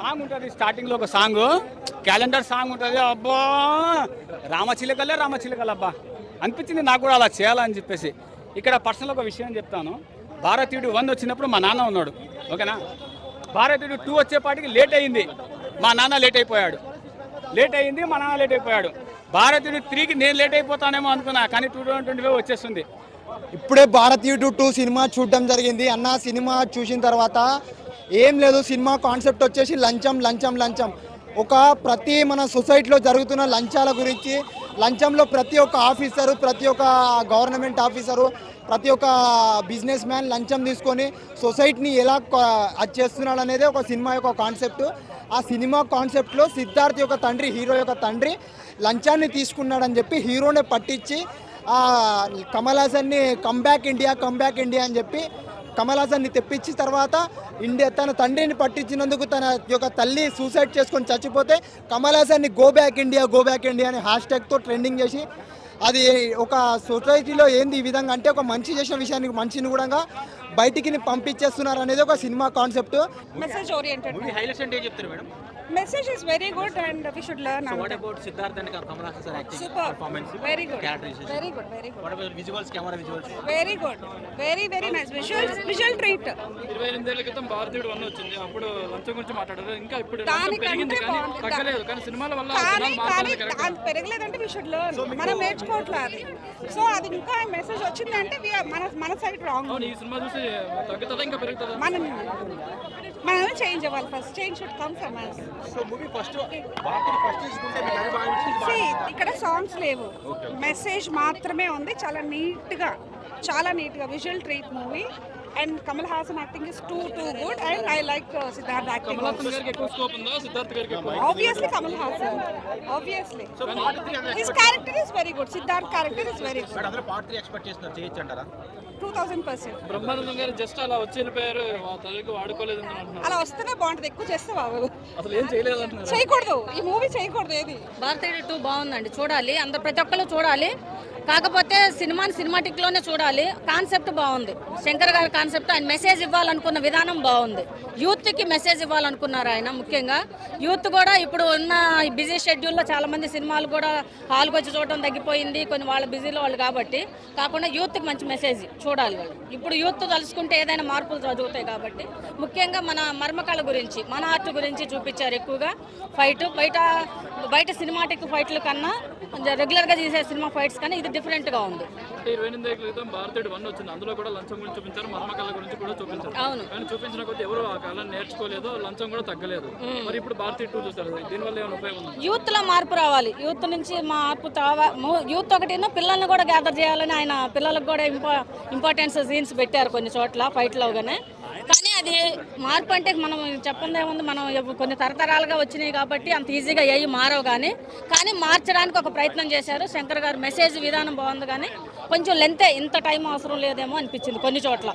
Song ఉంటుంది స్టార్టింగ్లో ఒక సాంగ్ క్యాలెండర్ సాంగ్ ఉంటుంది. అబ్బా రామచిలకలే అబ్బా అనిపించింది నాకు కూడా అలా చేయాలని చెప్పేసి. ఇక్కడ పర్సనల్ ఒక విషయం చెప్తాను. భారతీయుడు 1 వచ్చినప్పుడు మా నాన్న ఉన్నాడు, ఓకేనా. భారతీయుడు 2 వచ్చేపాటికి లేట్ అయింది, మా నాన్న లేట్ అయిపోయాడు. మా నాన్న లేట్ అయిపోయాడు. భారతీయుడు 3కి నేను లేట్ అయిపోతానేమో అనుకున్నా, కానీ 2025 వచ్చేస్తుంది. ఇప్పుడే భారతీయుడు 2 సినిమా చూడడం జరిగింది అన్న. సినిమా చూసిన తర్వాత ఏం లేదు, సినిమా కాన్సెప్ట్ వచ్చేసి లంచం. ఒక ప్రతి మన సొసైటీలో జరుగుతున్న లంచాల గురించి, లంచంలో ప్రతి ఒక్క ఆఫీసరు, ప్రతి ఒక్క గవర్నమెంట్ ఆఫీసరు, ప్రతి ఒక్క బిజినెస్ మ్యాన్ లంచం తీసుకొని సొసైటీని ఎలా అది చేస్తున్నాడు అనేది ఒక సినిమా యొక్క కాన్సెప్ట్. ఆ సినిమా కాన్సెప్ట్లో సిద్ధార్థ్ యొక్క తండ్రి, హీరో యొక్క తండ్రి లంచాన్ని తీసుకున్నాడని చెప్పి హీరోనే పట్టించి కమల్ హాసన్ని కమ్బ్యాక్ ఇండియా అని చెప్పి కమల్ హాసన్ని తెప్పించి తర్వాత తన తండ్రిని పట్టించినందుకు తన యొక్క తల్లి సూసైడ్ చేసుకొని చచ్చిపోతే కమల్ హాసన్ని గో బ్యాక్ ఇండియా అని హ్యాష్ట్యాగ్తో ట్రెండింగ్ చేసి అది ఒక సొసైటీలో ఏంది ఈ విధంగా అంటే ఒక మంచి చేసిన విషయానికి మనిషిని కూడా బయటికి పంపించేస్తున్నారు అనేది ఒక cinema concept. Message oriented movie highlights అంటే ఏం చెప్తారు madam? Message is very good and we should learn. So what about Siddharth and Kamal Haasan sir acting? Super. Performance? Very good. Characterization? Very good. What about visuals, camera visuals? Very good. Very nice. Visual treat. 28 ఏళ్ల క్రితం భారతీయుడు 1 వచ్చింది, అప్పుడు లంచం గురించి మాట్లాడారు. ఇంకా ఇప్పుడు దానికంటే పెరిగింది కానీ బాగుంది. తగ్గలేదు. కానీ సినిమాల వల్ల కానీ అది పెరగలేదంటే we should learn. మనం నేర్చుకోవట్లేదు అది. సో అది ఇంకా మెసేజ్ వచ్చిందంటే మన సైడ్ రాంగ్. అవును, ఈ సినిమా చూసి తగ్గుతుందా ఇంకా పెరుగుతుందా? మనం చేంజ్ అవ్వాలి. First change should come from us. So movie first తీసుకుంటే మీకు అది బాగా అనిపించింది. ఇక్కడ సాంగ్స్ లేవు, మెసేజ్ మాత్రమే ఉంది. చాలా నీట్గా visual treat movie. And Kamal Haasan acting is too good and I like Siddharth acting. Kamal Haasan గారికి ఎక్కువ స్కోప్ ఉందా, సిద్ధార్థ్ గారికి ఎక్కువ? Obviously Kamal Hassan. Obviously. His character is very good. Siddharth character is very good. But అందరూ పార్ట్ 3 ఎక్స్పెక్ట్ చేస్తున్నారు, చేయొచ్చు అంటారా? 2000%. బ్రహ్మానందం గారు జస్ట్ అలా వచ్చి వెళ్ళిపోయారు, తల్లికి వాడుకోలేదు అంటున్నారు. అలా వస్తేనే బాగుంటుంది, ఎక్కువ చేస్తే బాగోదు. అసలు ఏం చేయలేదు అంటున్నారు. చేయకూడదు, ఈ మూవీ చేయకూడదు. ఏది భారతీయుడు 2 బాగుందండి, చూడాలి, అందరు ప్రతి ఒక్కరు చూడాలి. కాకపోతే సినిమాని సినిమాటిక్లోనే చూడాలి. కాన్సెప్ట్ బాగుంది, శంకర్ గారి కాన్సెప్ట్. ఆయన మెసేజ్ ఇవ్వాలనుకున్న విధానం బాగుంది. యూత్కి మెసేజ్ ఇవ్వాలనుకున్నారు ఆయన. ముఖ్యంగా యూత్ కూడా ఇప్పుడు ఉన్న బిజీ షెడ్యూల్లో చాలామంది సినిమాలు కూడా హాల్కి వచ్చి చూడటం తగ్గిపోయింది, కొన్ని వాళ్ళ బిజీలో వాళ్ళు కాబట్టి. కాకుండా యూత్కి మంచి మెసేజ్ చూడాలి వాళ్ళు. ఇప్పుడు యూత్ తలుచుకుంటే ఏదైనా మార్పులు జరుగుతాయి కాబట్టి ముఖ్యంగా మన మర్మకళ గురించి, మన ఆర్ట్ గురించి చూపించారు ఎక్కువగా. ఫైట్ బయట సినిమాటిక్ ఫైట్ల కన్నా రెగ్యులర్గా చేసే సినిమా ఫైట్స్ కానీ ఇది డిఫరెంట్గా ఉంది. 28 ఏళ్ల క్రితం భారతీయుడు 1 వచ్చింది, అందులో కూడా లంచం గురించి చూపించారు, మర్మకళ గురించి కూడా చూపించారు. అవును, కానీ చూపించిన కొద్ది ఎవరు ఆ కళను నేర్చుకోలేదు, లంచం కూడా తగ్గలేదు. మరి ఇప్పుడు భారతీయుడు 2 చూస్తారు, దీనివల్ల ఏమైనా ఉపయోగం ఉంది? యూత్లో మార్పు రావాలి. యూత్ నుంచి మార్పు యూత్ ఒకటిను పిల్లల్ని కూడా గ్యాదర్ చేయాలని ఆయన పిల్లలకు కూడా ఇంపార్టెన్స్ సీన్స్ పెట్టారు కొన్ని చోట్ల ఫైట్లోగానే. కానీ అది మార్పు అంటే మనం చెప్పందేముంది, మనం కొన్ని తరతరాలుగా వచ్చినాయి కాబట్టి అంత ఈజీగా ఏవి మారవు. కానీ మార్చడానికి ఒక ప్రయత్నం చేశారు శంకర్ గారు. మెసేజ్ విధానం బాగుంది, కానీ కొంచెం లెంతే, ఇంత టైం అవసరం లేదేమో అనిపించింది కొన్ని చోట్ల.